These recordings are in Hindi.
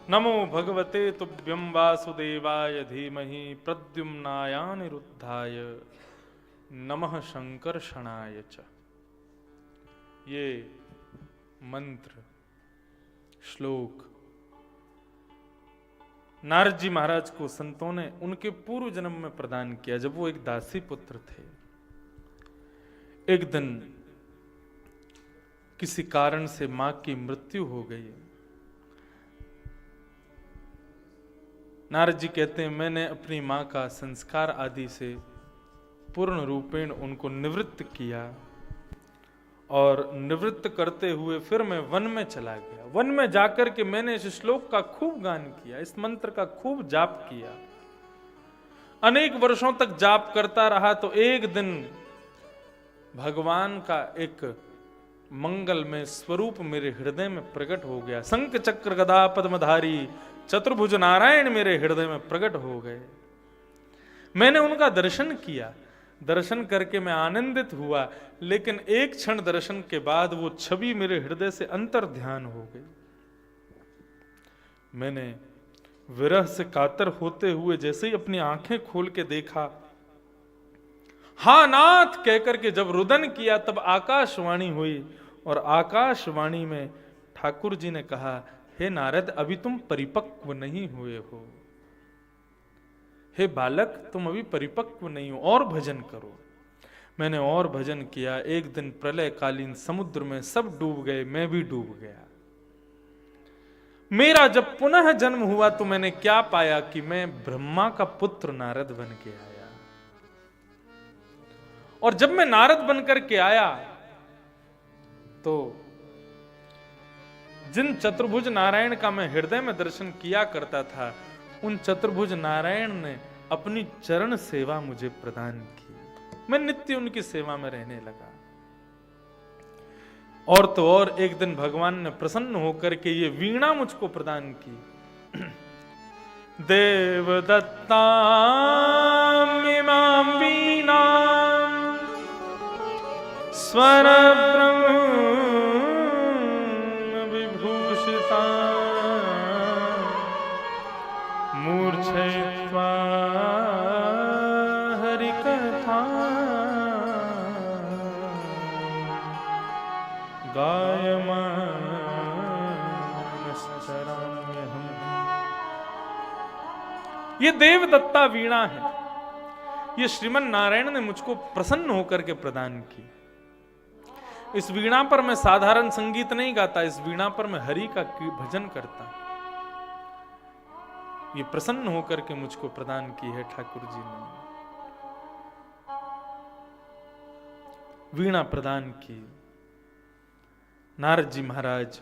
नमो भगवते तुभ्यं वासुदेवाय धीमहि प्रद्युम्नायानिरुद्धाय नमः शंकर्षणाय च। ये मंत्र श्लोक नारद जी महाराज को संतों ने उनके पूर्व जन्म में प्रदान किया जब वो एक दासी पुत्र थे। एक दिन किसी कारण से मां की मृत्यु हो गई। नारद जी कहते हैं मैंने अपनी मां का संस्कार आदि से पूर्ण रूपेण उनको निवृत्त किया और निवृत्त करते हुए फिर मैं वन में चला गया। वन में जाकर के मैंने इस श्लोक का खूब गान किया, इस मंत्र का खूब जाप किया। अनेक वर्षों तक जाप करता रहा तो एक दिन भगवान का एक मंगल में स्वरूप मेरे हृदय में प्रकट हो गया। शंख चक्र गदा पद्मधारी चतुर्भुज नारायण मेरे हृदय में प्रकट हो गए। मैंने उनका दर्शन किया। दर्शन करके मैं आनंदित हुआ, लेकिन एक क्षण दर्शन के बाद वो छवि मेरे हृदय से अंतर ध्यान हो गई। मैंने विरह से कातर होते हुए जैसे ही अपनी आंखें खोल के देखा, हा नाथ कहकर के जब रुदन किया तब आकाशवाणी हुई और आकाशवाणी में ठाकुर जी ने कहा, हे नारद अभी तुम परिपक्व नहीं हुए हो, हे बालक तुम अभी परिपक्व नहीं हो, और भजन करो। मैंने और भजन किया। एक दिन प्रलय कालीन समुद्र में सब डूब गए, मैं भी डूब गया। मेरा जब पुनः जन्म हुआ तो मैंने क्या पाया कि मैं ब्रह्मा का पुत्र नारद बन के आया। और जब मैं नारद बनकर के आया तो जिन चतुर्भुज नारायण का मैं हृदय में दर्शन किया करता था, उन चतुर्भुज नारायण ने अपनी चरण सेवा मुझे प्रदान की। मैं नित्य उनकी सेवा में रहने लगा। और तो और एक दिन भगवान ने प्रसन्न होकर के ये वीणा मुझको प्रदान की। देव दत्ता वीणा स्वर ब्रह्म विभूषिता मूर्छयित्वा हरिकथा गायमानश्चराम्यहम्। ये देवदत्ता वीणा है। ये श्रीमन नारायण ने मुझको प्रसन्न होकर के प्रदान की। इस वीणा पर मैं साधारण संगीत नहीं गाता, इस वीणा पर मैं हरि का भजन करता। ये प्रसन्न होकर के मुझको प्रदान की है ठाकुर जी ने। वीणा प्रदान की। नारद जी महाराज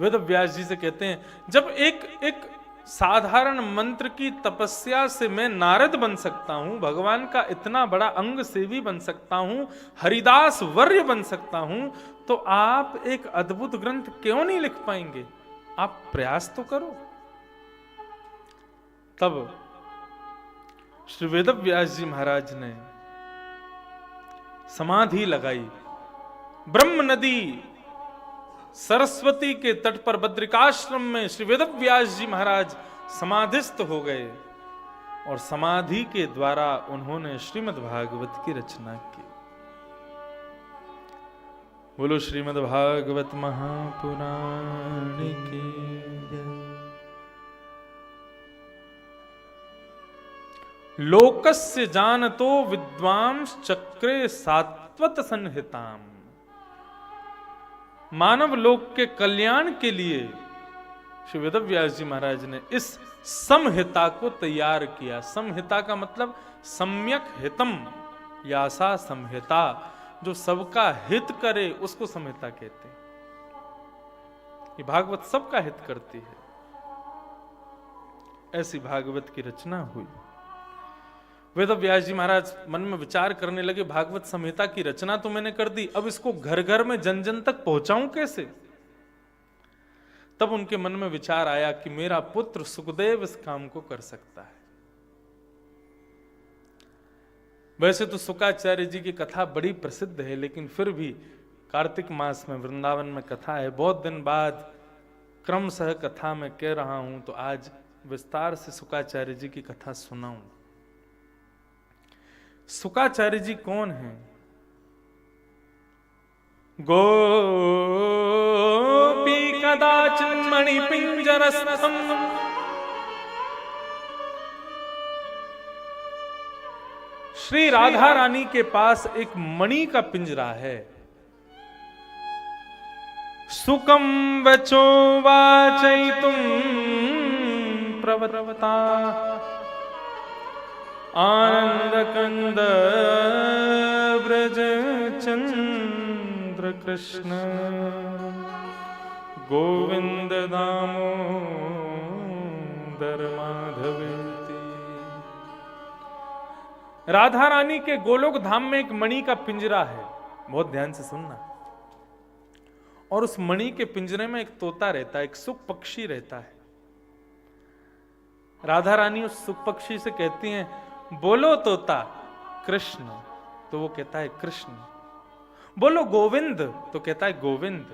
वेद व्यास जी से कहते हैं, जब एक साधारण मंत्र की तपस्या से मैं नारद बन सकता हूं, भगवान का इतना बड़ा अंग सेवी बन सकता हूं, हरिदास वर्य बन सकता हूं, तो आप एक अद्भुत ग्रंथ क्यों नहीं लिख पाएंगे? आप प्रयास तो करो। तब श्री वेद व्यास जी महाराज ने समाधि लगाई। ब्रह्म नदी सरस्वती के तट पर बद्रिकाश्रम में श्री वेद व्यास जी महाराज समाधिस्थ हो गए और समाधि के द्वारा उन्होंने श्रीमद् भागवत की रचना की। बोलो श्रीमद् भागवत महापुराण की जय। लोकस्य जानतो विद्वांस चक्रे सात्वत संहिताम। मानव लोक के कल्याण के लिए श्री वेद व्यास जी महाराज ने इस समहिता को तैयार किया। समहिता का मतलब सम्यक हितम यासा संहिता, जो सबका हित करे उसको संहिता कहते हैं। ये भागवत सबका हित करती है। ऐसी भागवत की रचना हुई। वेद व्यास जी महाराज मन में विचार करने लगे, भागवत संहिता की रचना तो मैंने कर दी, अब इसको घर घर में जन जन तक पहुंचाऊं कैसे? तब उनके मन में विचार आया कि मेरा पुत्र सुखदेव इस काम को कर सकता है। वैसे तो शुकाचार्य जी की कथा बड़ी प्रसिद्ध है, लेकिन फिर भी कार्तिक मास में वृंदावन में कथा है। बहुत दिन बाद क्रमशः कथा में कह रहा हूं, तो आज विस्तार से शुकाचार्य जी की कथा सुनाऊं। शुकाचार्य जी कौन हैं? गोपी कदाचिन मणिपिंजरस्थम श्री राधा रानी के पास एक मणि का पिंजरा है। सुकम वचो वाचयितुम प्रवृत्ता आनंद कंद व्रज चंद्र कृष्ण गोविंद दामोदर माधवेति। राधा रानी के गोलोक धाम में एक मणि का पिंजरा है, बहुत ध्यान से सुनना। और उस मणि के पिंजरे में एक तोता रहता है, एक सुख पक्षी रहता है। राधा रानी उस सुख पक्षी से कहती हैं, बोलो तोता कृष्ण, तो वो कहता है कृष्ण। बोलो गोविंद, तो कहता है गोविंद।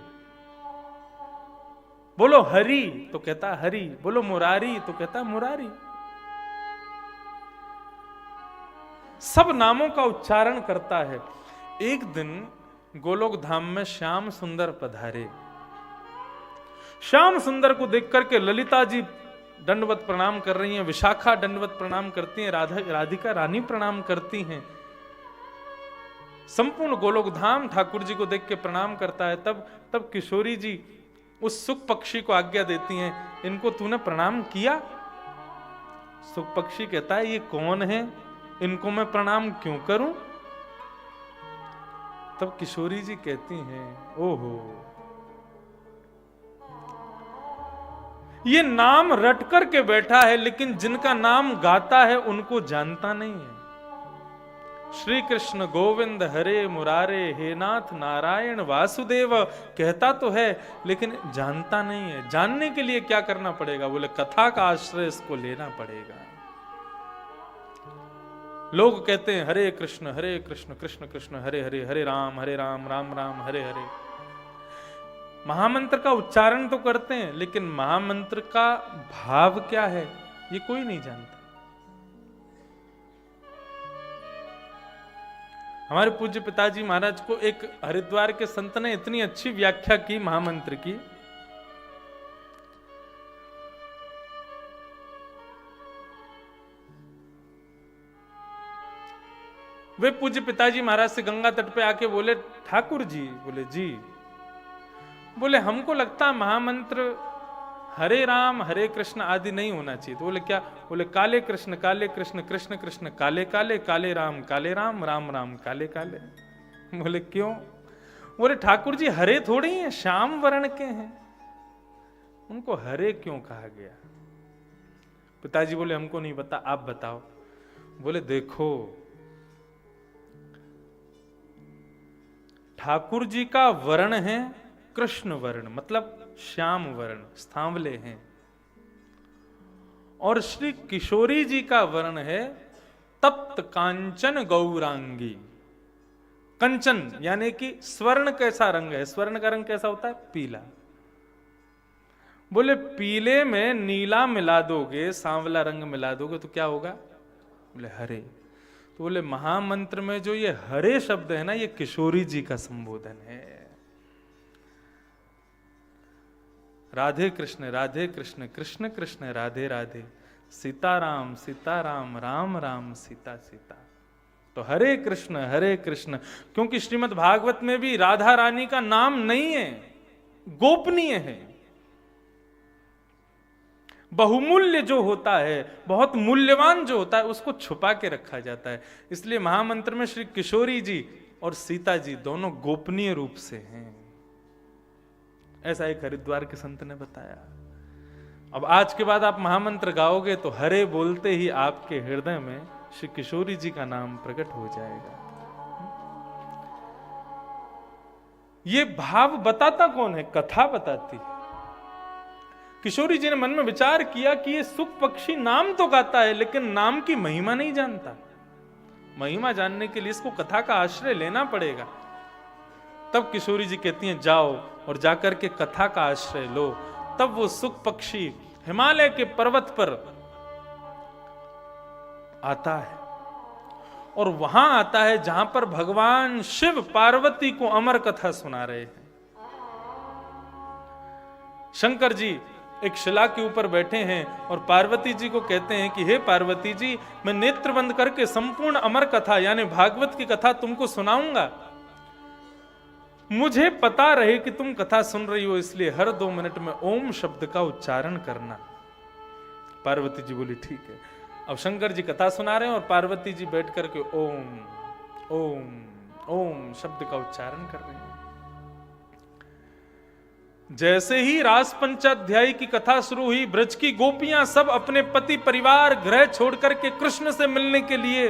बोलो हरि, तो कहता है हरि। बोलो मुरारी, तो कहता है मुरारी। सब नामों का उच्चारण करता है। एक दिन गोलोक धाम में श्याम सुंदर पधारे। श्याम सुंदर को देख करके ललिता जी दंडवत प्रणाम कर रही हैं, विशाखा दंडवत प्रणाम करती हैं, राधिका रानी प्रणाम करती हैं। संपूर्ण गोलोक धाम ठाकुर जी को देख के प्रणाम करता है। तब किशोरी जी उस सुख पक्षी को आज्ञा देती हैं, इनको तूने प्रणाम किया? सुख पक्षी कहता है, ये कौन है, इनको मैं प्रणाम क्यों करूं? तब किशोरी जी कहती हैं, ओहो, ये नाम रट करके बैठा है, लेकिन जिनका नाम गाता है उनको जानता नहीं है। श्री कृष्ण गोविंद हरे मुरारे हे नाथ नारायण वासुदेव कहता तो है, लेकिन जानता नहीं है। जानने के लिए क्या करना पड़ेगा? बोले कथा का आश्रय इसको लेना पड़ेगा। लोग कहते हैं हरे कृष्ण कृष्ण कृष्ण हरे हरे, हरे राम राम राम हरे हरे। महामंत्र का उच्चारण तो करते हैं, लेकिन महामंत्र का भाव क्या है ये कोई नहीं जानता। हमारे पूज्य पिताजी महाराज को एक हरिद्वार के संत ने इतनी अच्छी व्याख्या की महामंत्र की। वे पूज्य पिताजी महाराज से गंगा तट पे आके बोले, ठाकुर जी, बोले जी, बोले हमको लगता महामंत्र हरे राम हरे कृष्ण आदि नहीं होना चाहिए। तो बोले क्या? बोले काले कृष्ण कृष्ण कृष्ण काले काले, काले राम राम राम काले काले। बोले क्यों? बोले ठाकुर जी हरे थोड़ी हैं, श्याम वर्ण के हैं, उनको हरे क्यों कहा गया? पिताजी बोले हमको नहीं पता, आप बताओ। बोले देखो, ठाकुर जी का वर्ण है कृष्ण वर्ण, मतलब श्याम वर्ण, स्थांवले हैं। और श्री किशोरी जी का वर्ण है तप्त कांचन गौरांगी। कंचन यानी कि स्वर्ण कैसा रंग है? स्वर्ण का रंग कैसा होता है? पीला। बोले पीले में नीला मिला दोगे, सांवला रंग मिला दोगे तो क्या होगा? बोले हरे। तो बोले महामंत्र में जो ये हरे शब्द है ना, ये किशोरी जी का संबोधन है। राधे कृष्ण कृष्ण कृष्ण राधे राधे, सीताराम सीताराम राम राम सीता सीता। तो हरे कृष्ण, क्योंकि श्रीमद् भागवत में भी राधा रानी का नाम नहीं है, गोपनीय है। बहुमूल्य जो होता है, बहुत मूल्यवान जो होता है, उसको छुपा के रखा जाता है। इसलिए महामंत्र में श्री किशोरी जी और सीता जी दोनों गोपनीय रूप से हैं। ऐसा एक हरिद्वार के संत ने बताया। अब आज के बाद आप महामंत्र गाओगे तो हरे बोलते ही आपके हृदय में श्री किशोरी जी का नाम प्रकट हो जाएगा। ये भाव बताता कौन है? कथा बताती है। किशोरी जी ने मन में विचार किया कि ये सुख पक्षी नाम तो गाता है, लेकिन नाम की महिमा नहीं जानता। महिमा जानने के लिए इसको कथा का आश्रय लेना पड़ेगा। तब किशोरी जी कहती हैं जाओ और जाकर के कथा का आश्रय लो। तब वो सुख पक्षी हिमालय के पर्वत पर आता है और वहां आता है जहां पर भगवान शिव पार्वती को अमर कथा सुना रहे हैं। शंकर जी एक शिला के ऊपर बैठे हैं और पार्वती जी को कहते हैं कि हे पार्वती जी, मैं नेत्र बंद करके संपूर्ण अमर कथा यानी भागवत की कथा तुमको सुनाऊंगा। मुझे पता रहे कि तुम कथा सुन रही हो, इसलिए हर 2 मिनट में ओम शब्द का उच्चारण करना। पार्वती जी बोली ठीक है। अब शंकर जी कथा सुना रहे हैं और पार्वती जी बैठ करके ओम ओम ओम शब्द का उच्चारण कर रहे हैं। जैसे ही रास पंचाध्यायी की कथा शुरू हुई, ब्रज की गोपियां सब अपने पति परिवार गृह छोड़ करके कृष्ण से मिलने के लिए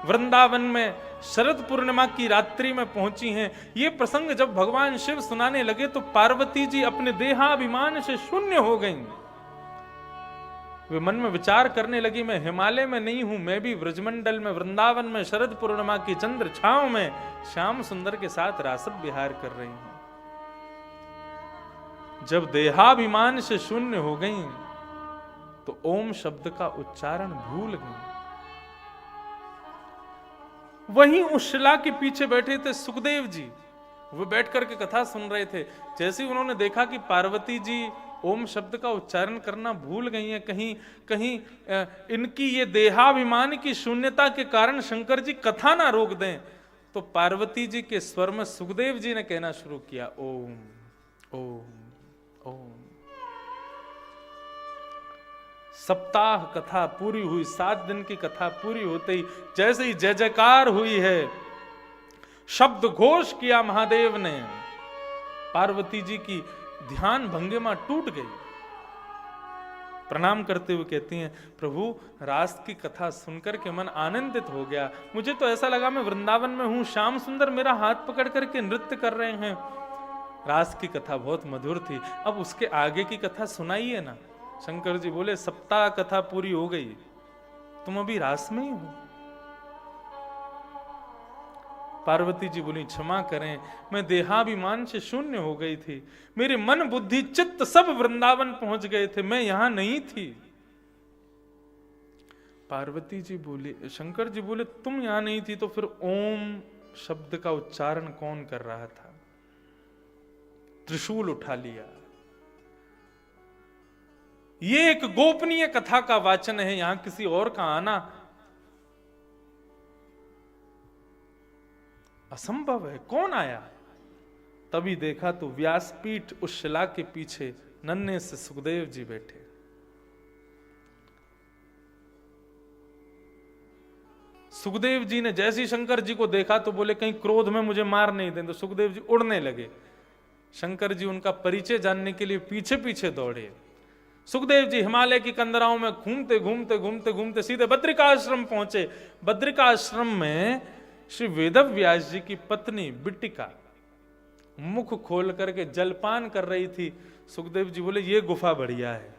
वृंदावन में शरद पूर्णिमा की रात्रि में पहुंची हैं। ये प्रसंग जब भगवान शिव सुनाने लगे तो पार्वती जी अपने देहाभिमान से शून्य हो गईं। वे मन में विचार करने लगी, मैं हिमालय में नहीं हूं, मैं भी ब्रजमंडल में वृंदावन में शरद पूर्णिमा की चंद्र छांव में श्याम सुंदर के साथ रासप विहार कर रही हूं। जब देहाभिमान से शून्य हो गई तो ओम शब्द का उच्चारण भूल गई। वहीं उस शिला के पीछे बैठे थे सुखदेव जी, वो बैठ करके कथा सुन रहे थे। जैसे ही उन्होंने देखा कि पार्वती जी ओम शब्द का उच्चारण करना भूल गई हैं, कहीं कहीं इनकी ये देहाभिमान की शून्यता के कारण शंकर जी कथा ना रोक दें, तो पार्वती जी के स्वर में सुखदेव जी ने कहना शुरू किया ओम ओम ओम। सप्ताह कथा पूरी हुई, 7 दिन की कथा पूरी होते ही जैसे ही जय जयकार हुई है, शब्द घोष किया महादेव ने, पार्वती जी की ध्यान भंगिमा टूट गई। प्रणाम करते हुए कहती हैं, प्रभु रास की कथा सुनकर के मन आनंदित हो गया। मुझे तो ऐसा लगा मैं वृंदावन में हूं, श्याम सुंदर मेरा हाथ पकड़ करके नृत्य कर रहे हैं। रास की कथा बहुत मधुर थी, अब उसके आगे की कथा सुनाइए ना। शंकर जी बोले, सप्ताह कथा पूरी हो गई, तुम अभी रास में ही हो। पार्वती जी बोली, क्षमा करें, मैं देहाभिमान से शून्य हो गई थी, मेरे मन बुद्धि चित्त सब वृंदावन पहुंच गए थे, मैं यहां नहीं थी। पार्वती जी बोली, शंकर जी बोले, तुम यहां नहीं थी तो फिर ओम शब्द का उच्चारण कौन कर रहा था? त्रिशूल उठा लिया। ये एक गोपनीय कथा का वाचन है, यहां किसी और का आना असंभव है। कौन आया? तभी देखा तो व्यासपीठ उस शिला के पीछे नन्हे से सुखदेव जी बैठे। सुखदेव जी ने जैसे ही शंकर जी को देखा तो बोले, कहीं क्रोध में मुझे मार नहीं दें। तो सुखदेव जी उड़ने लगे। शंकर जी उनका परिचय जानने के लिए पीछे पीछे दौड़े। सुखदेव जी हिमालय की कंदराओं में घूमते घूमते घूमते घूमते सीधे बद्रिकाश्रम पहुंचे। बद्रिकाश्रम में श्री वेदव्यास जी की पत्नी बिट्टिका मुख खोल करके जलपान कर रही थी। सुखदेव जी बोले, ये गुफा बढ़िया है।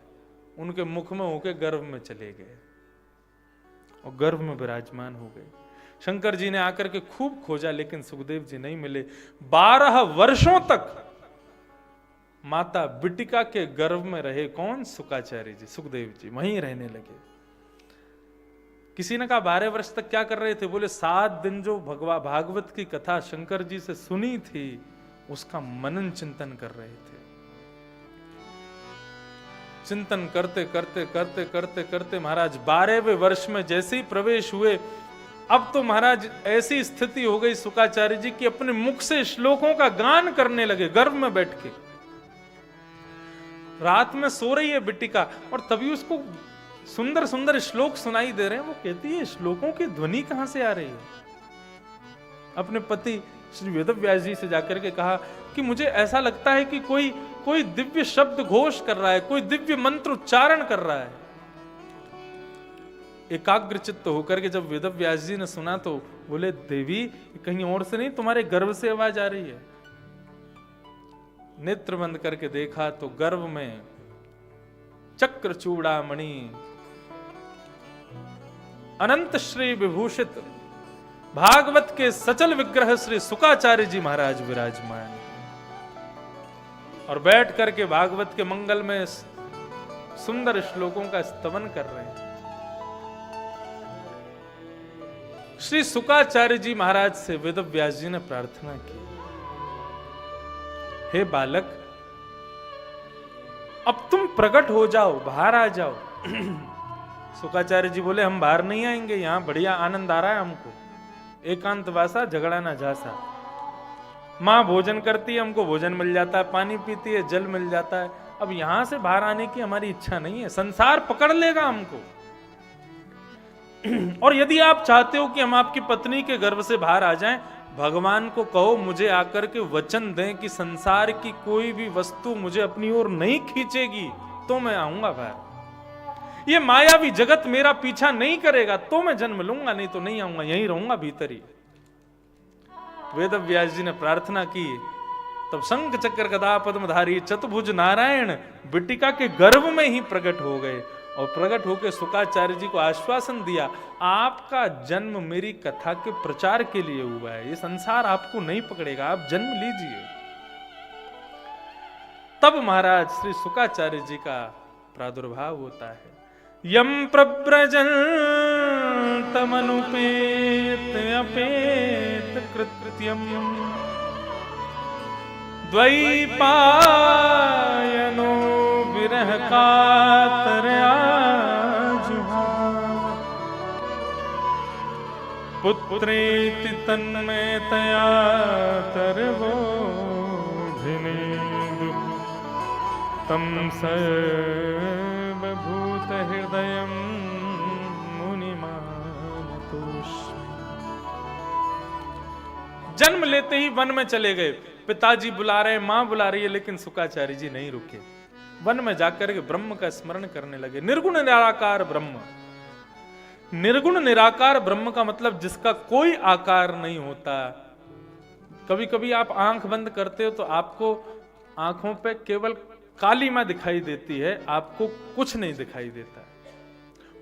उनके मुख में होके गर्भ में चले गए और गर्भ में विराजमान हो गए। शंकर जी ने आकर के खूब खोजा, लेकिन सुखदेव जी नहीं मिले। 12 वर्षों तक माता बिट्टिका के गर्भ में रहे। कौन? शुकाचार्य जी, सुखदेव जी वहीं रहने लगे। किसी ने कहा 12 वर्ष तक क्या कर रहे थे? बोले 7 दिन जो भागवत की कथा शंकर जी से सुनी थी उसका मनन चिंतन कर रहे थे। चिंतन करते करते करते करते करते महाराज 12वें वर्ष में जैसे ही प्रवेश हुए, अब तो महाराज ऐसी स्थिति हो गई शुकाचार्य जी की अपने मुख से श्लोकों का गान करने लगे गर्भ में बैठ के। रात में सो रही है बिट्टिका और तभी उसको सुंदर सुंदर श्लोक सुनाई दे रहे हैं। वो कहती है, श्लोकों की ध्वनि कहां से आ रही है? अपने पति श्री वेदव्यास जी से जाकर के कहा कि मुझे ऐसा लगता है कि कोई दिव्य शब्द घोष कर रहा है, कोई दिव्य मंत्र उच्चारण कर रहा है। एकाग्र चित्त होकर के जब वेदव्यास जी ने सुना तो बोले, देवी कहीं और से नहीं, तुम्हारे गर्भ से आवाज आ रही है। नेत्र बंद करके देखा तो गर्भ में चक्र चूड़ामणि अनंत श्री विभूषित भागवत के सचल विग्रह श्री शुकाचार्य जी महाराज विराजमान। और बैठ करके भागवत के मंगल में सुंदर श्लोकों का स्तवन कर रहे हैं। श्री शुकाचार्य जी महाराज से वेदव्यास जी ने प्रार्थना की, हे बालक, अब तुम प्रकट हो जाओ, बाहर आ जाओ। शुकाचार्य जी बोले, हम बाहर नहीं आएंगे, यहां बढ़िया आनंद आ रहा है हमको, एकांत वासा झगड़ा ना झासा। माँ भोजन करती है, हमको भोजन मिल जाता है, पानी पीती है, जल मिल जाता है। अब यहां से बाहर आने की हमारी इच्छा नहीं है, संसार पकड़ लेगा हमको। और यदि आप चाहते हो कि हम आपकी पत्नी के गर्भ से बाहर आ जाएं, भगवान को कहो मुझे आकर के वचन दें कि संसार की कोई भी वस्तु मुझे अपनी ओर नहीं खींचेगी तो मैं आऊंगा बाहर। ये मायावी जगत मेरा पीछा नहीं करेगा तो मैं जन्म लूंगा, नहीं तो नहीं आऊंगा, यहीं रहूंगा भीतर ही। वेदव्यास जी ने प्रार्थना की, तब शंख चक्र गदा पद्मधारी चतुर्भुज नारायण बिटिका के गर्भ में ही प्रकट हो गए। और प्रकट होकर शुकाचार्य जी को आश्वासन दिया, आपका जन्म मेरी कथा के प्रचार के लिए हुआ है, ये संसार आपको नहीं पकड़ेगा, आप जन्म लीजिए। तब महाराज श्री शुकाचार्य जी का प्रादुर्भाव होता है। यम प्रव्रजन तमनुपेत अपेत कृत्यम द्वैपायनो विरह कातर आजुहा पुत्रेति तन्मयतया तरवोधिने तम सर्वभूत हृदयं मुनिमानतोऽस्मि। जन्म लेते ही वन में चले गए, पिताजी बुला रहे हैं, मां बुला रही है, लेकिन शुकाचार्य जी नहीं रुके। वन में जाकर के ब्रह्म का स्मरण करने लगे। निर्गुण निराकार ब्रह्म, निर्गुण निराकार ब्रह्म का मतलब जिसका कोई आकार नहीं होता। कभी कभी आप आंख बंद करते हो तो आपको आंखों पे केवल कालीमा दिखाई देती है, आपको कुछ नहीं दिखाई देता।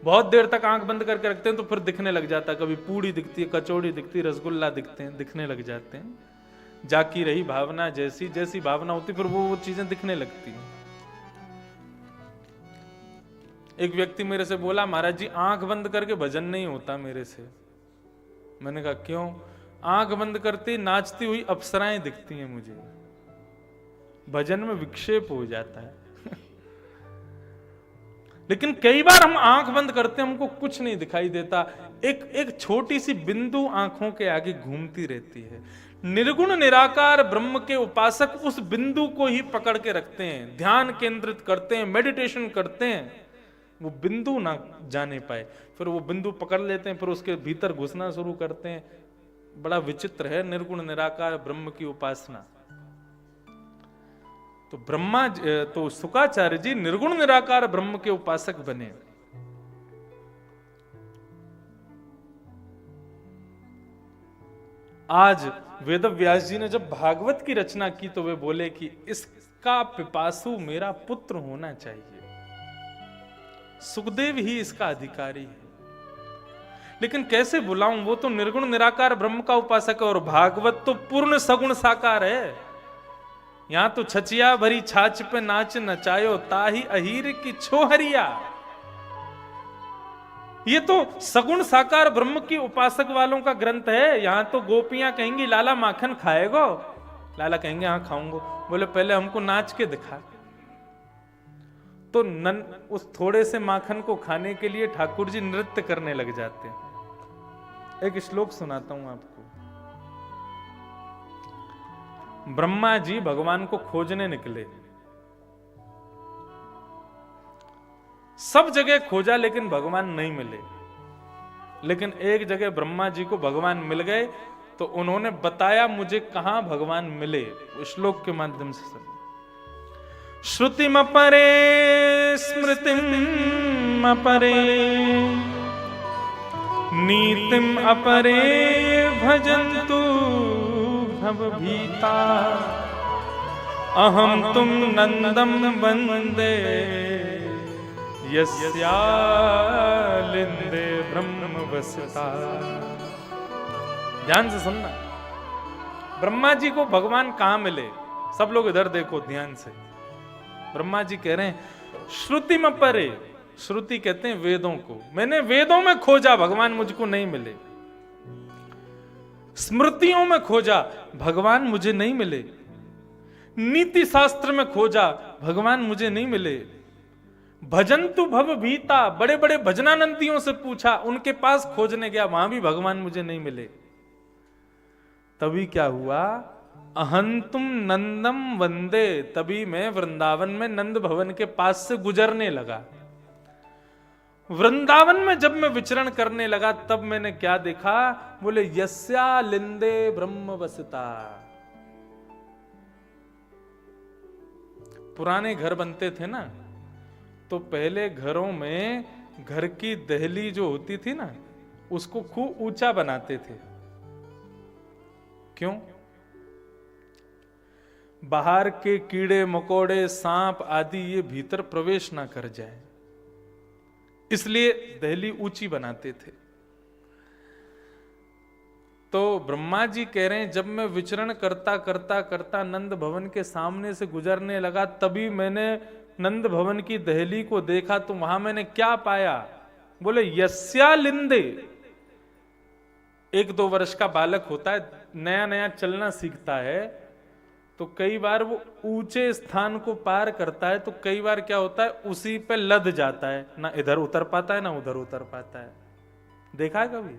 बहुत देर तक आंख बंद करके रखते हैं तो फिर दिखने लग जाता है, कभी पूड़ी दिखती है, कचौड़ी दिखती है, रसगुल्ला दिखते हैं, दिखने लग जाते हैं। जाकी रही भावना, जैसी जैसी भावना होती फिर वो चीजें दिखने लगती हैं। एक व्यक्ति मेरे से बोला, महाराज जी आंख बंद करके भजन नहीं होता मेरे से। मैंने कहा क्यों? आंख बंद करते नाचती हुई अप्सराएं दिखती हैं मुझे, भजन में विक्षेप हो जाता है। लेकिन कई बार हम आंख बंद करते हैं, हमको कुछ नहीं दिखाई देता, एक छोटी सी बिंदु आंखों के आगे घूमती रहती है। निर्गुण निराकार ब्रह्म के उपासक उस बिंदु को ही पकड़ के रखते हैं, ध्यान केंद्रित करते हैं, मेडिटेशन करते हैं, वो बिंदु ना जाने पाए, फिर वो बिंदु पकड़ लेते हैं, फिर उसके भीतर घुसना शुरू करते हैं। बड़ा विचित्र है निर्गुण निराकार ब्रह्म की उपासना। तो शुकाचार्य जी निर्गुण निराकार ब्रह्म के उपासक बने। आज वेदव्यास जी ने जब भागवत की रचना की तो वे बोले कि इसका पिपासु मेरा पुत्र होना चाहिए। सुखदेव ही इसका अधिकारी है, लेकिन कैसे बुलाऊं? वो तो निर्गुण निराकार ब्रह्म का उपासक है और भागवत तो पूर्ण सगुण साकार है। यहां तो छचिया भरी छाछ पे नाच नचायो ताही अहीर की छोहरिया। ये तो सगुण साकार ब्रह्म की उपासक वालों का ग्रंथ है। यहां तो गोपियां कहेंगी लाला माखन खाएगो, लाला कहेंगे हाँ खाऊंगो। बोले पहले हमको नाच के दिखा। तो उस थोड़े से माखन को खाने के लिए ठाकुर जी नृत्य करने लग जाते हैं। एक श्लोक सुनाता हूं आपको। ब्रह्मा जी भगवान को खोजने निकले, सब जगह खोजा लेकिन भगवान नहीं मिले। लेकिन एक जगह ब्रह्मा जी को भगवान मिल गए, तो उन्होंने बताया मुझे कहां भगवान मिले। श्लोक के माध्यम से सब श्रुतिम अपरे स्मृतिम अपरे नीतिम अपरे भजन्तु भवभीता अहम तुम नंदम वंदे यस्यालिंदे ब्रह्म वसता। ध्यान से सुनना, ब्रह्मा जी को भगवान कहां मिले? सब लोग इधर देखो ध्यान से। ब्रह्मा जी कह रहे हैं श्रुति में परे, श्रुति कहते हैं वेदों को, मैंने वेदों में खोजा भगवान मुझको नहीं मिले, स्मृतियों में खोजा भगवान मुझे नहीं मिले, नीति शास्त्र में खोजा भगवान मुझे नहीं मिले, भजंतु भव भीता, बड़े बड़े भजनानंदियों से पूछा, उनके पास खोजने गया, वहां भी भगवान मुझे नहीं मिले। तभी क्या हुआ, अहंतुम नंदम वंदे, तभी मैं वृंदावन में नंद भवन के पास से गुजरने लगा। वृंदावन में जब मैं विचरण करने लगा तब मैंने क्या देखा, बोले यस्या लिंदे ब्रह्म वसता। पुराने घर बनते थे ना, तो पहले घरों में घर की दहली जो होती थी ना, उसको खूब ऊंचा बनाते थे। क्यों? बाहर के कीड़े मकोड़े सांप आदि ये भीतर प्रवेश ना कर जाए, इसलिए दहली ऊंची बनाते थे। तो ब्रह्मा जी कह रहे हैं जब मैं विचरण करता करता करता नंद भवन के सामने से गुजरने लगा, तभी मैंने नंद भवन की दहली को देखा। तो वहां मैंने क्या पाया, बोले यस्या लिंदे। 1-2 वर्ष का बालक होता है, नया नया चलना सीखता है, तो कई बार वो ऊंचे स्थान को पार करता है, तो कई बार क्या होता है उसी पे लद जाता है, ना इधर उतर पाता है ना उधर उतर पाता है। देखा है कभी?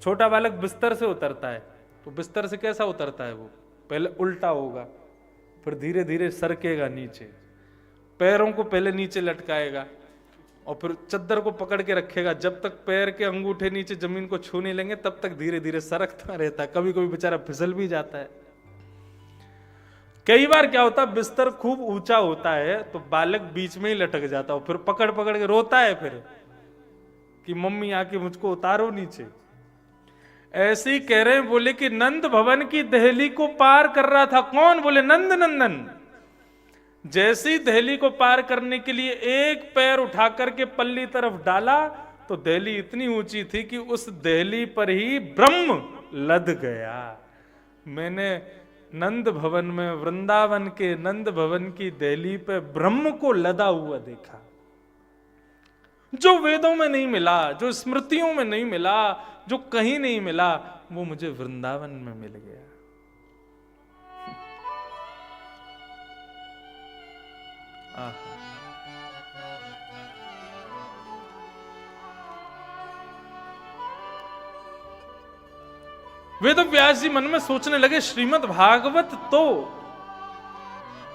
छोटा बालक बिस्तर से उतरता है, तो बिस्तर से कैसा उतरता है वो, पहले उल्टा होगा, फिर धीरे धीरे सरकेगा नीचे, पैरों को पहले नीचे लटकाएगा और फिर चद्दर को पकड़ के रखेगा। जब तक पैर के अंगूठे नीचे जमीन को छू नहीं लेंगे तब तक धीरे धीरे सरकता रहता है। कभी कभी बेचारा फिसल भी जाता है। कई बार क्या होता है, बिस्तर खूब ऊंचा होता है तो बालक बीच में ही लटक जाता है, फिर पकड़ पकड़ के रोता है फिर कि मम्मी आके मुझको उतारो नीचे। ऐसे ही कह रहे हैं, बोले कि नंद भवन की दहली को पार कर रहा था। कौन? बोले नंद नंदन। जैसे ही दहली को पार करने के लिए एक पैर उठा करके पल्ली तरफ डाला तो दहली इतनी ऊंची थी कि उस दहली पर ही ब्रह्म लद गया। मैंने नंद भवन में, वृंदावन के नंद भवन की दहली पे ब्रह्म को लदा हुआ देखा, जो वेदों में नहीं मिला, जो स्मृतियों में नहीं मिला, जो कहीं नहीं मिला, वो मुझे वृंदावन में मिल गया। वेद व्यास जी मन में सोचने लगे, श्रीमद् भागवत तो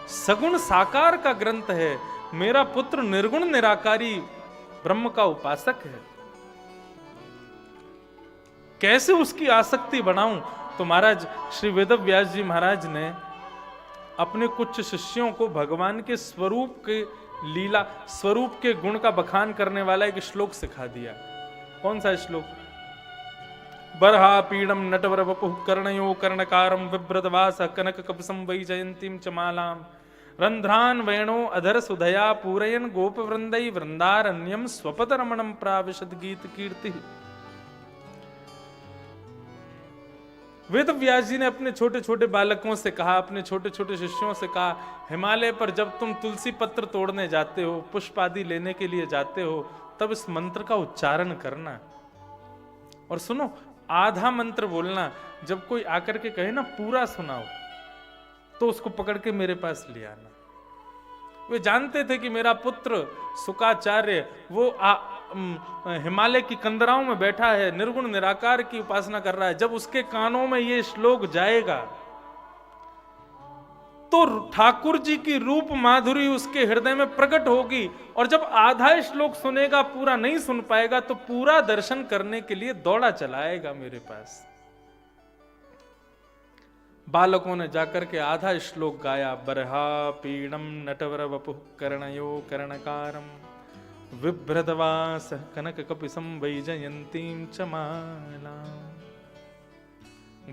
सगुण साकार का ग्रंथ है, मेरा पुत्र निर्गुण निराकारी ब्रह्म का उपासक है, कैसे उसकी आसक्ति बढ़ाऊं। तो महाराज श्री वेद व्यास जी महाराज ने अपने कुछ शिष्यों को भगवान के स्वरूप के लीला, स्वरूप के गुण का बखान करने वाला एक श्लोक सिखा दिया। कौन सा श्लोक? बरहा पीडम नटवर वपुः कर्णयो कर्णकारम विभ्रतवास कनक कपसम वैजयंतीम च मालाम रंध्रान वेणो अधर सुधया पूरयन गोप वृंदई वृंदारण्यम स्वपद रमणम प्राविशद गीत कीर्ति। वेद व्यास जी ने अपने छोटे छोटे बालकों से कहा, अपने छोटे छोटे शिष्यों से कहा, हिमालय पर जब तुम तुलसी पत्र तोड़ने जाते हो, पुष्प आदि लेने के लिए जाते हो, तब इस मंत्र का उच्चारण करना। और सुनो, आधा मंत्र बोलना। जब कोई आकर के कहे ना पूरा सुनाओ, तो उसको पकड़ के मेरे पास ले आना। वे जानते थे कि मेरा पुत्र सुकाचार्य वो हिमालय की कंदराओं में बैठा है, निर्गुण निराकार की उपासना कर रहा है। जब उसके कानों में ये श्लोक जाएगा तो ठाकुर जी की रूप माधुरी उसके हृदय में प्रकट होगी। और जब आधा श्लोक सुनेगा, पूरा नहीं सुन पाएगा, तो पूरा दर्शन करने के लिए दौड़ा चलाएगा मेरे पास। बालकों ने जाकर के आधा श्लोक गाया। बरहा पीडम नटवर वपुः कर्णयो कर्णकारम विभ्रतवास कनक कपिसम वैजयंतीम च मालाम।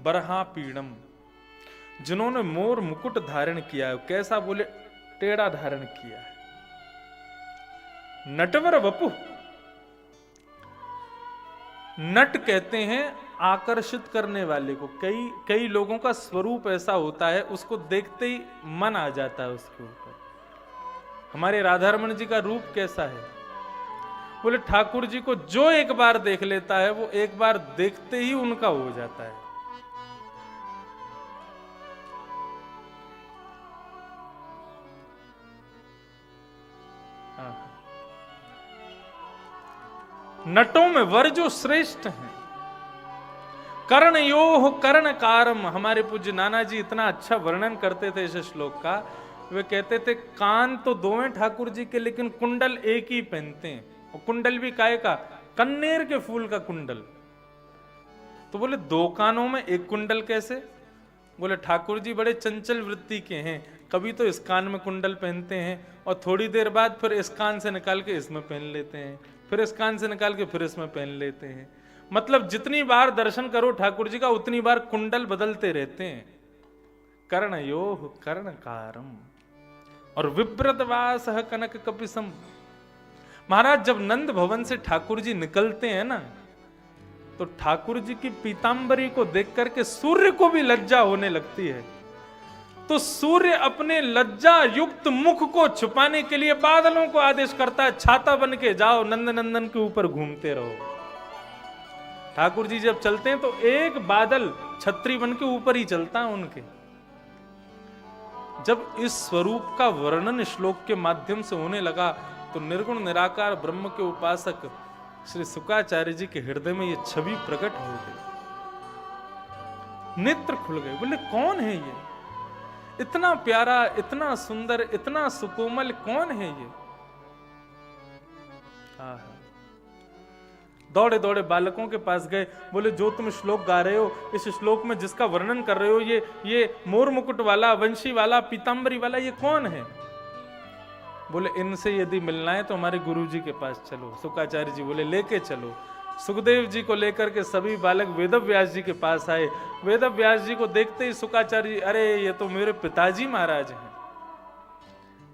बरहा पीडम, जिन्होंने मोर मुकुट धारण किया है। कैसा? बोले टेढ़ा धारण किया है। नटवर वपुः, नट कहते हैं आकर्षित करने वाले को, कई कई लोगों का स्वरूप ऐसा होता है, उसको देखते ही मन आ जाता है उसके ऊपर। हमारे राधारमण जी का रूप कैसा है? बोले ठाकुर जी को जो एक बार देख लेता है वो एक बार देखते ही उनका हो जाता है। नटों में वर जो श्रेष्ठ हैं, कर्ण योह कर्ण कारम। हमारे पूज्य नाना जी इतना अच्छा वर्णन करते थे इस श्लोक का। वे कहते थे कान तो दो हैं ठाकुर जी के, लेकिन कुंडल एक ही पहनते हैं, और कुंडल भी काहे का? कन्नेर के फूल का कुंडल। तो बोले दो कानों में एक कुंडल कैसे? बोले ठाकुर जी बड़े चंचल वृत्ति के हैं, कभी तो इस कान में कुंडल पहनते हैं और थोड़ी देर बाद फिर इस कान से निकाल के इसमें पहन लेते हैं, फिर इस कान से निकाल के फिर इसमें पहन लेते हैं। मतलब जितनी बार दर्शन करो ठाकुर जी का उतनी बार कुंडल बदलते रहते हैं। कर्णयोः कर्णकारम और विव्रतवास कनक कपिसम। महाराज जब नंद भवन से ठाकुर जी निकलते हैं ना, तो ठाकुर जी की पीतांबरी को देख करके सूर्य को भी लज्जा होने लगती है। तो सूर्य अपने लज्जा युक्त मुख को छुपाने के लिए बादलों को आदेश करता है, छाता बन के जाओ, नंद नंदन के ऊपर घूमते रहो। ठाकुर जी जब चलते हैं तो एक बादल छतरी बन के ऊपर ही चलता है उनके। जब इस स्वरूप का वर्णन श्लोक के माध्यम से होने लगा तो निर्गुण निराकार ब्रह्म के उपासक श्री शुकाचार्य जी के हृदय में ये छवि प्रकट हो गई, नेत्र खुल गए। बोले कौन है ये? इतना प्यारा, इतना सुंदर, इतना सुकोमल कौन है ये? दौड़े दौड़े बालकों के पास गए। बोले जो तुम श्लोक गा रहे हो, इस श्लोक में जिसका वर्णन कर रहे हो, ये मोर मुकुट वाला, वंशी वाला, पीतांबरी वाला, ये कौन है? बोले इनसे यदि मिलना है तो हमारे गुरु जी के पास चलो। शुकाचार्य जी बोले लेके चलो। सुखदेव जी को लेकर के सभी बालक वेदव्यास जी के पास आए। वेदव्यास जी को देखते ही शुकाचार्य जी, अरे ये तो मेरे पिताजी महाराज हैं।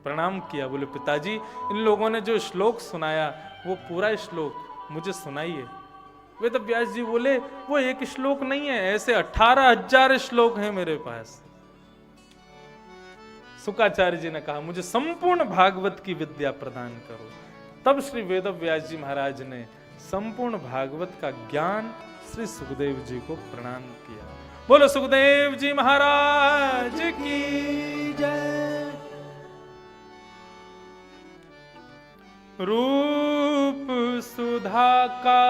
प्रणाम किया। बोले पिताजी, इन लोगों ने जो श्लोक सुनाया वो पूरा श्लोक मुझे सुनाइए। वेदव्यास जी बोले वो एक श्लोक नहीं है, ऐसे 18,000 श्लोक हैं मेरे पास। शुकाचार्य जी ने कहा मुझे संपूर्ण भागवत की विद्या प्रदान करो। तब श्री वेदव्यास जी महाराज ने संपूर्ण भागवत का ज्ञान श्री सुखदेव जी को प्रदान किया। बोलो सुखदेव जी महाराज की जय। रूप सुधा का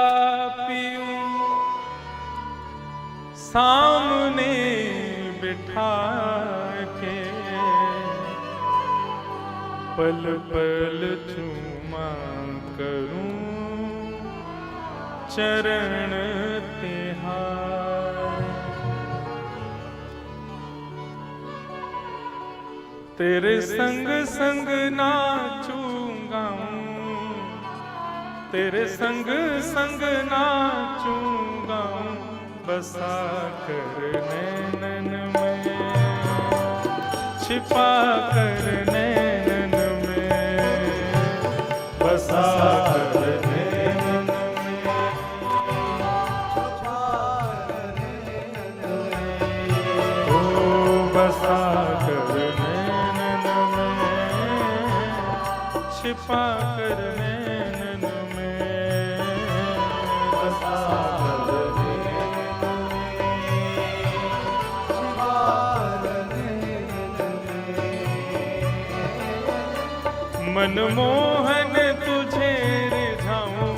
पीयूं सामने बिठा के, पल पल चूमा करूं चरण तिहार। तेरे संग संग नाचूंगा, तेरे संग संग नाचूंगा, बसा कर नैनन में, छिपा कर नैनन में, बसा कर नैनन में, ओ बसा कर नैनन में, छिपा कर नैनन में, बसा कर मनमोहन तुझे रिझाऊं,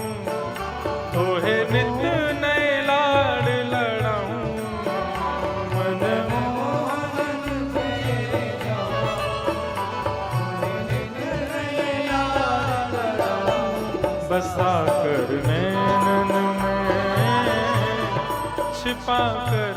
तोहे नित नए लाड़ लड़ाऊं। मनमोहन तुझे रिझाऊं, नित नए लाड़ लड़ाऊं, बसा कर नैनन में, छिपा कर